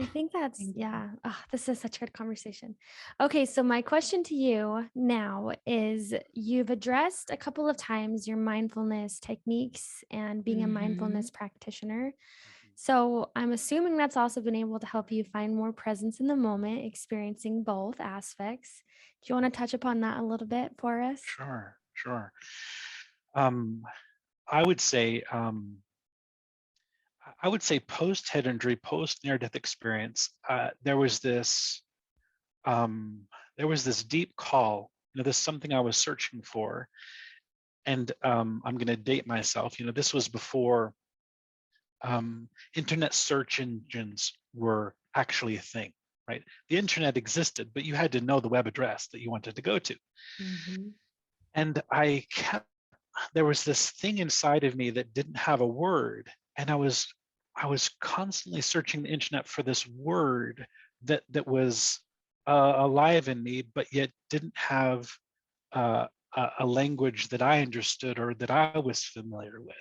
I think that's, Thank you. yeah. Oh, this is such a good conversation. Okay, so my question to you now is you've addressed a couple of times your mindfulness techniques and being a Hmm. mindfulness practitioner. So I'm assuming that's also been able to help you find more presence in the moment, experiencing both aspects. Do you want to touch upon that a little bit for us? Sure, sure. Um, I would say, I would say post head injury, post near death experience, um, there was this deep call. This is something I was searching for, and I'm going to date myself. This was before internet search engines were actually a thing, right? The internet existed, but you had to know the web address that you wanted to go to. Hmm. And there was this thing inside of me that didn't have a word, and I was constantly searching the internet for this word that was alive in me, but yet didn't have a language that I understood or that I was familiar with.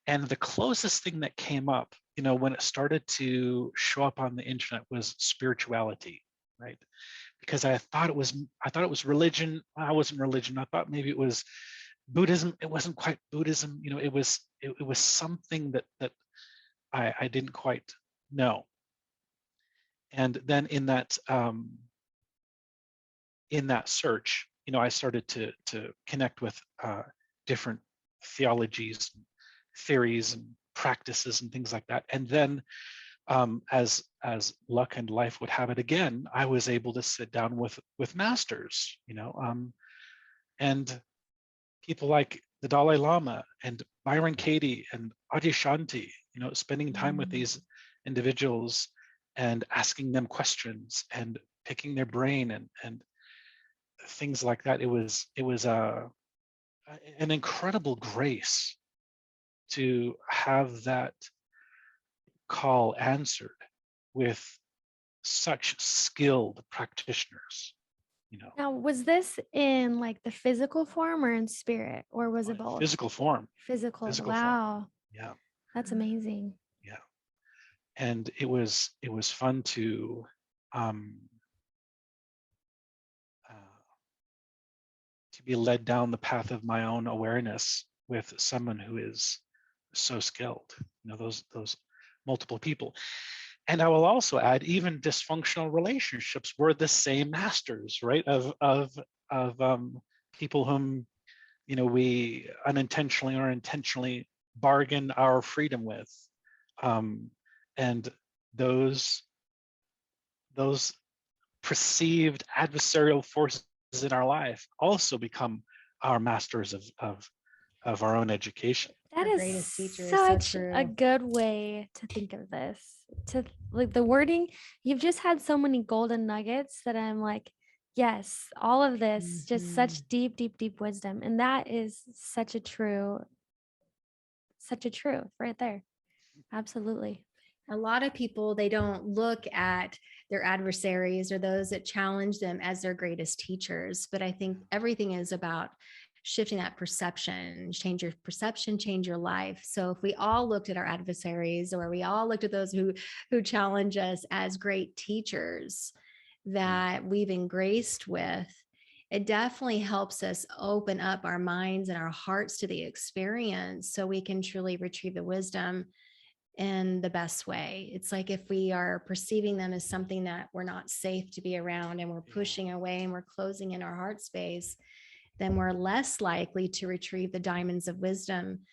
And the closest thing that came up, when it started to show up on the internet was spirituality, right? Because I thought it was religion. I wasn't religion. I thought maybe it was Buddhism. It wasn't quite Buddhism. It was something that I didn't quite know. And then in that search, I started to connect with different theologies, theories, and practices, and things like that. And then, as luck and life would have it, again, I was able to sit down with masters, and people like the Dalai Lama and Byron Katie and Adyashanti, spending time with these individuals and asking them questions and picking their brain and things like that. It was an incredible grace to have that call answered with such skilled practitioners. You know, Now, was this in like the physical form or in spirit, or was it both? physical form, Physical. physical form. Wow. Yeah, That's amazing. yeah. And it was fun um, uh, to be led down the path of my own awareness with someone who is so skilled. Those multiple people. And I will also add, even dysfunctional relationships were the same masters, right? Of people whom we unintentionally or intentionally bargain our freedom with, um, and those those perceived adversarial forces in our life also become our masters of our own education. That Our is greatest teacher is so such a true. good way to think of this. To like the wording, you've just had so many golden nuggets that I'm like, yes, all of this, just Hmm. such deep, deep, deep wisdom. And that is such a truth right there. Absolutely. A lot of people, they don't look at their adversaries or those that challenge them as their greatest teachers. But I think everything is about shifting that perception. Change your perception, change your life. So if we all looked at our adversaries, or we all looked at those who challenge us as great teachers Mm. that we've engraced with, it definitely helps us open up our minds and our hearts to the experience so we can truly retrieve the wisdom in the best way. It's like if we are perceiving them as something that we're not safe to be around, and we're Yeah. pushing away and we're closing in our heart space, then we're less likely to retrieve the diamonds of wisdom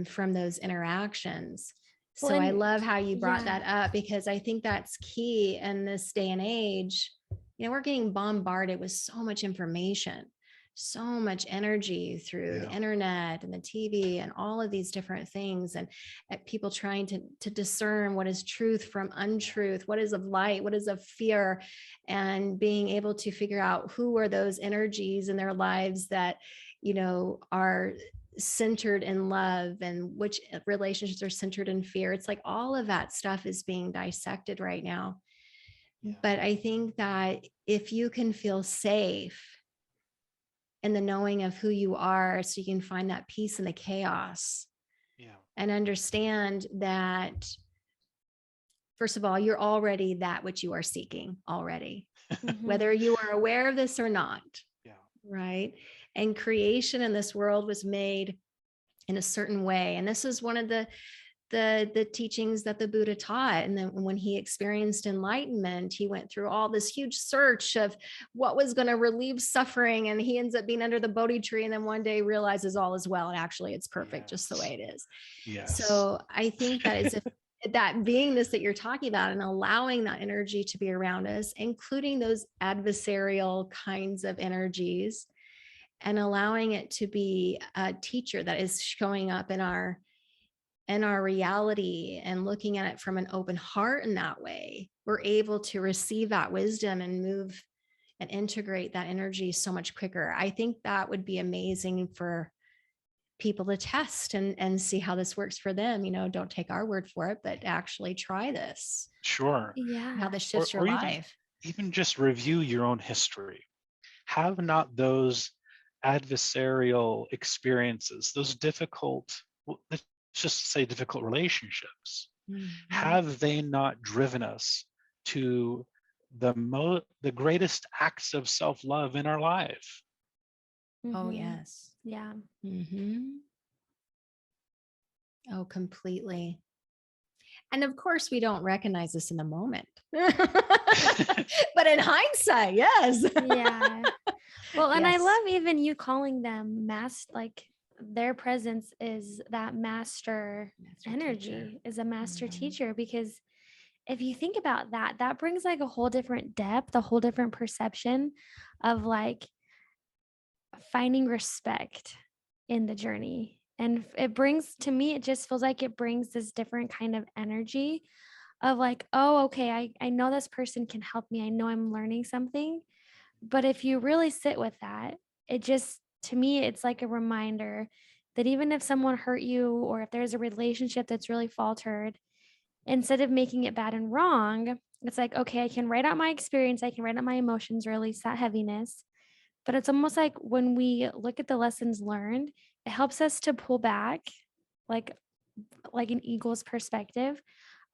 from those interactions. Well, So I and love how you brought yeah. that up, because I think that's key in this day and age. We're getting bombarded with so much information, so much energy through the Yeah. internet and the TV and all of these different things, and people trying to discern what is truth from untruth, what is of light, what is of fear, and being able to figure out who are those energies in their lives that are centered in love, and which relationships are centered in fear. It's like all of that stuff is being dissected right now. Yeah. But I think that if you can feel safe in the knowing of who you are, so you can find that peace in the chaos Yeah. and understand that first of all, you're already that which you are seeking already, whether Mhm. you are aware of this or not. Yeah. Right. And creation in this world was made in a certain way. And this is one of the teachings that the Buddha taught. And then when he experienced enlightenment, he went through all this huge search of what was going to relieve suffering. And he ends up being under the Bodhi tree. And then one day realizes all is well. And actually it's perfect just the Yes. way it is. Yes. So I think that is if that beingness that you're talking about and allowing that energy to be around us, including those adversarial kinds of energies, and allowing it to be a teacher that is showing up in our reality and looking at it from an open heart in that way, we're able to receive that wisdom and move and integrate that energy so much quicker. I think that would be amazing for people to test and see how this works for them. Don't take our word for it, but actually try this, Sure. how Yeah. this Or shifts your or even life. even just review your own history. Have not those adversarial experiences, those difficult, let's just say difficult relationships, Mhm. have they not driven us to the greatest acts of self-love in our life? Oh, Mhm. yes. Yeah. Hmm. Oh, completely. And of course, we don't recognize this in the moment. But in hindsight, yes. Yeah. Well, and I Yes. love even you calling them like their presence is that master Master teacher. energy, is a master Mhm. teacher, because if you think about that, that brings like a whole different depth, a whole different perception of like finding respect in the journey. And it brings, to me, it just feels like it brings this different kind of energy of like, oh, okay, I know this person can help me. I know I'm learning something. But if you really sit with that, it just, to me, it's like a reminder that even if someone hurt you or if there's a relationship that's really faltered, instead of making it bad and wrong, it's like, okay, I can write out my experience, I can write out my emotions, release that heaviness. But it's almost like when we look at the lessons learned, it helps us to pull back like like an eagle's perspective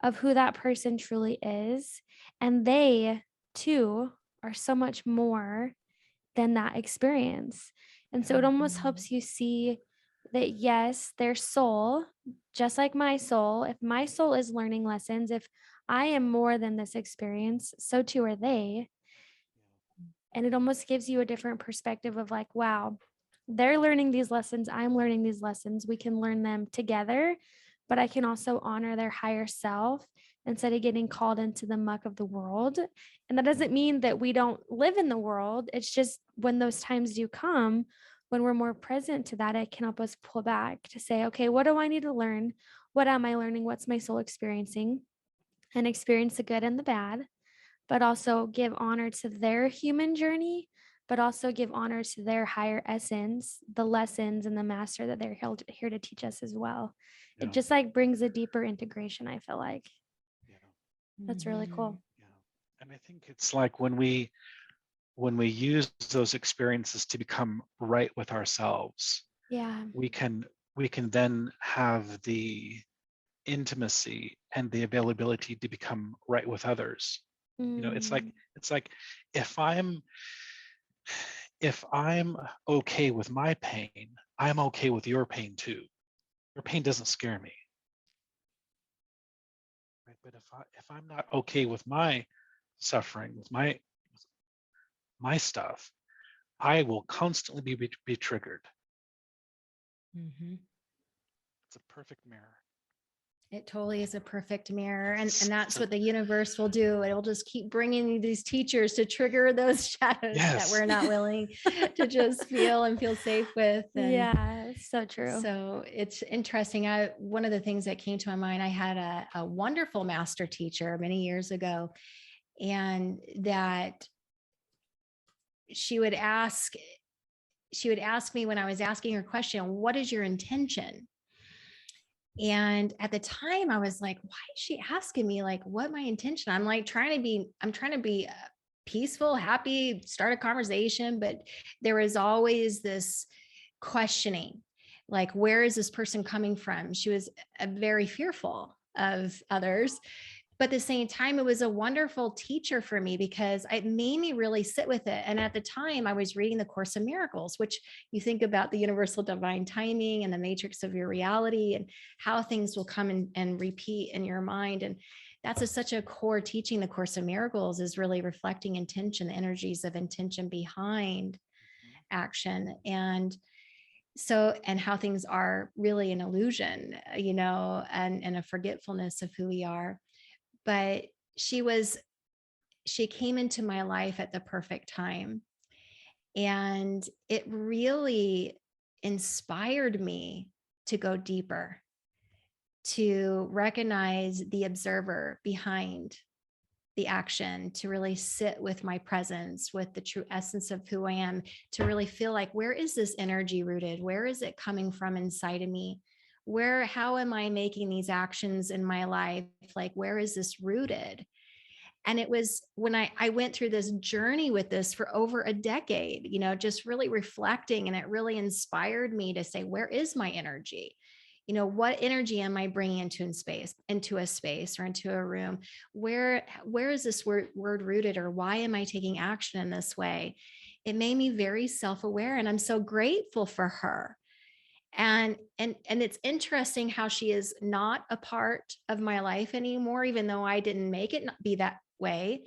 of who that person truly is. And they too are so much more than that experience. And so it almost Mhm. helps you see that, yes, their soul, just like my soul, if my soul is learning lessons, if I am more than this experience, so too are they. And it almost gives you a different perspective of like, wow, they're learning these lessons. I'm learning these lessons. We can learn them together, but I can also honor their higher self instead of getting called into the muck of the world. And that doesn't mean that we don't live in the world. It's just when those times do come, when we're more present to that, it can help us pull back to say, okay, what do I need to learn? What am I learning? What's my soul experiencing? And experience the good and the bad, but also give honor to their human journey, but also give honor to their higher essence, the lessons and the master that they're held here to teach us as well. It Yeah. just like brings a deeper integration, I feel like. Yeah. That's really Mhm. cool. Yeah. And I think it's like when we use those experiences to become right with ourselves, Yeah. we can then have the intimacy and the availability to become right with others. It's like Mm, if I'm okay with my pain, I'm okay with your pain too. Your pain doesn't scare me, right? But if I'm not okay with my suffering, with my stuff, I will constantly be triggered. Mhm. It's a perfect mirror. It totally is a perfect mirror. And that's So what the universe will do. It will just keep bringing you these teachers to trigger those shadows that yes. we're not willing to just feel and feel safe with. And yeah, so true. so it's interesting. One of the things that came to my mind, I had a wonderful master teacher many years ago, and that she would ask, she would ask me when I was asking her question, what is your intention? And at the time I was like, why is she asking me like what my intention? I'm trying to be peaceful, happy, start a conversation, but there was always this questioning, like, where is this person coming from? She was very fearful of others, But at the same time, it was a wonderful teacher for me because it made me really sit with it. And at the time, I was reading the Course in Miracles, which you think about the universal divine timing and the matrix of your reality and how things will come and repeat in your mind. And that's such a core teaching. The Course in Miracles is really reflecting intention, the energies of intention behind action. And so, and how things are really an illusion, and a forgetfulness of who we are. But she came into my life at the perfect time. And it really inspired me to go deeper, to recognize the observer behind the action, to really sit with my presence, with the true essence of who I am, to really feel like, where is this energy rooted? Where is it coming from inside of me? How am I making these actions in my life? Like, where is this rooted? And it was when I went through this journey with this for over a decade, just really reflecting, and it really inspired me to say, where is my energy? What energy am I bringing into a space or into a room? Where is this word rooted, or why am I taking action in this way? It made me very self-aware, and I'm so grateful for her. And it's interesting how she is not a part of my life anymore, even though I didn't make it be that way.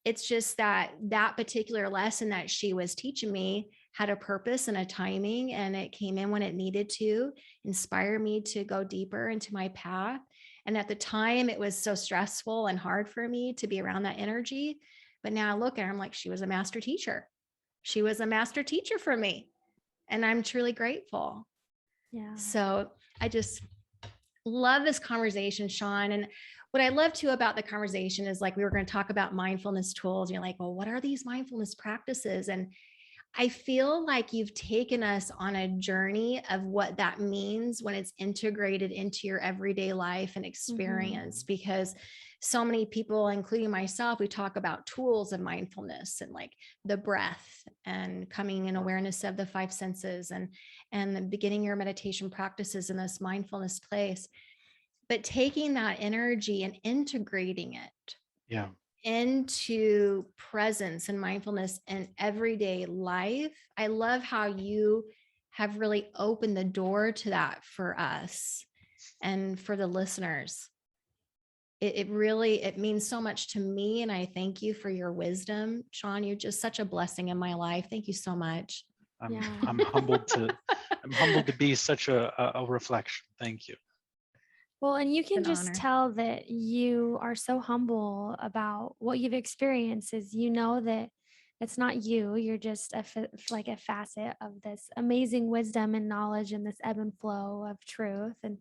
It's just that particular lesson that she was teaching me had a purpose and a timing, and it came in when it needed to inspire me to go deeper into my path. And at the time, it was so stressful and hard for me to be around that energy. But now I look at her, I'm like, she was a master teacher. She was a master teacher for me. And I'm truly grateful. Yeah. So I just love this conversation, Sean. And what I love too about the conversation is, like, we were going to talk about mindfulness tools. And you're like, well, what are these mindfulness practices? And I feel like you've taken us on a journey of what that means when it's integrated into your everyday life and experience, because so many people, including myself, we talk about tools of mindfulness and like the breath and coming in awareness of the five senses and then beginning your meditation practices in this mindfulness place. But taking that energy and integrating it into presence and mindfulness in everyday life. I love how you have really opened the door to that for us and for the listeners. It means so much to me. And I thank you for your wisdom, Sean. You're just such a blessing in my life. Thank you so much. I'm humbled to be such a reflection. Thank you. Well, and you can An just honor. tell that you are so humble about what you've experienced, is that it's not you. You're just like a facet of this amazing wisdom and knowledge and this ebb and flow of truth. And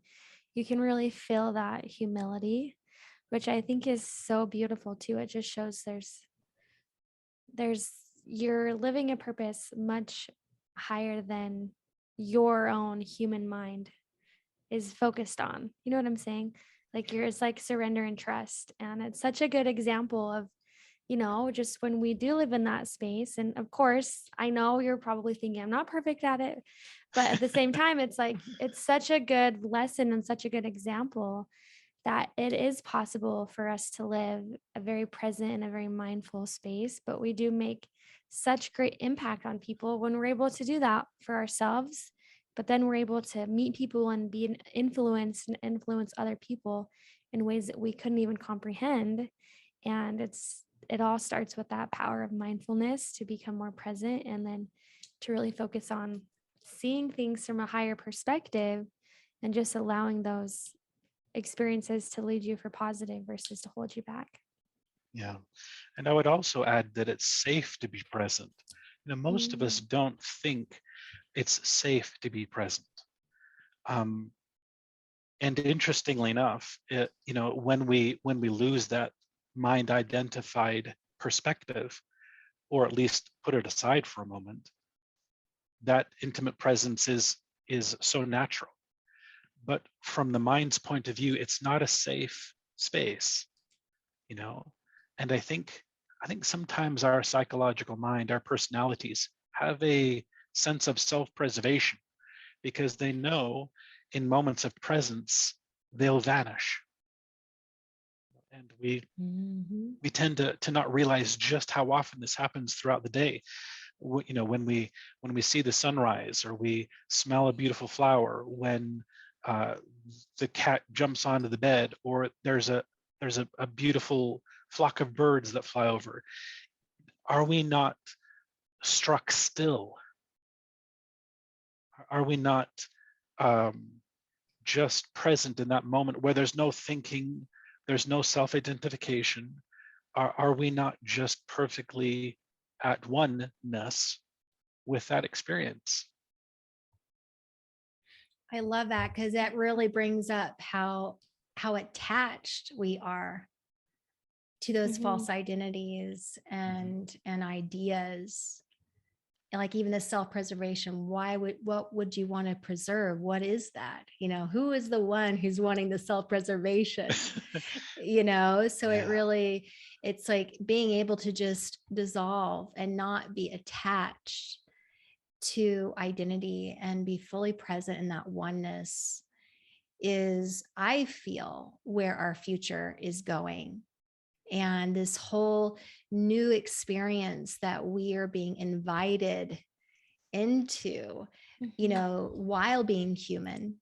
you can really feel that humility, which I think is so beautiful too. It just shows you're living a purpose much higher than your own human mind is focused on. You know what I'm saying? Like it's like surrender and trust. And it's such a good example of, just when we do live in that space. And of course, I know you're probably thinking I'm not perfect at it, but at the same time, it's like, it's such a good lesson and such a good example that it is possible for us to live a very present and a very mindful space. But we do make such great impact on people when we're able to do that for ourselves. But then we're able to meet people and be an influence and influence other people in ways that we couldn't even comprehend. And it all starts with that power of mindfulness to become more present, and then to really focus on seeing things from a higher perspective and just allowing those experiences to lead you for positive versus to hold you back. Yeah. And I would also add that it's safe to be present. Most of us don't think it's safe to be present. And interestingly enough, when we lose that mind identified perspective, or at least put it aside for a moment, that intimate presence is so natural. But from the mind's point of view, it's not a safe space, and I think sometimes our psychological mind, our personalities, have a sense of self-preservation because they know in moments of presence they'll vanish. And we Mhm. tend to not realize just how often this happens throughout the day. You know, when we see the sunrise, or we smell a beautiful flower, when uh, the cat jumps onto the bed, or there's a beautiful flock of birds that fly over. Are we not struck still? Are we not just present in that moment where there's no thinking, there's no self-identification? Are we not just perfectly at oneness with that experience? I love that, because that really brings up how attached we are to those Mhm. false identities Mhm. and ideas. And like even the self-preservation, what would you want to preserve? What is that? Who is the one who's wanting the self-preservation? So Yeah, it's like being able to just dissolve and not be attached to identity and be fully present in that oneness is, I feel, where our future is going. And this whole new experience that we are being invited into, Mhm. while being human.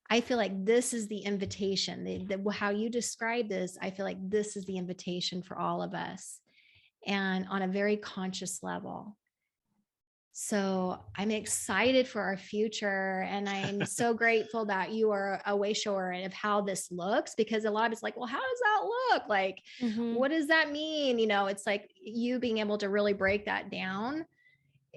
I feel like this is the invitation. How you describe this, I feel like this is the invitation for all of us, and on a very conscious level. So I'm excited for our future. And I'm so grateful that you are a way shower of how this looks, because a lot of it's like, well, how does that look? Like, Mhm. what does that mean? It's like you being able to really break that down.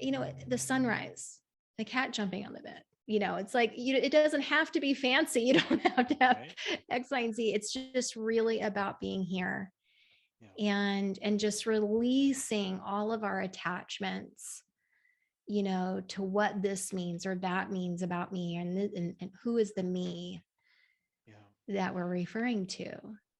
The sunrise, the cat jumping on the bed. It's like, it doesn't have to be fancy. You don't have to have right. X, Y, and Z. It's just really about being here, Yeah, and just releasing all of our attachments, to what this means or that means about me, and who is the me yeah. that we're referring to.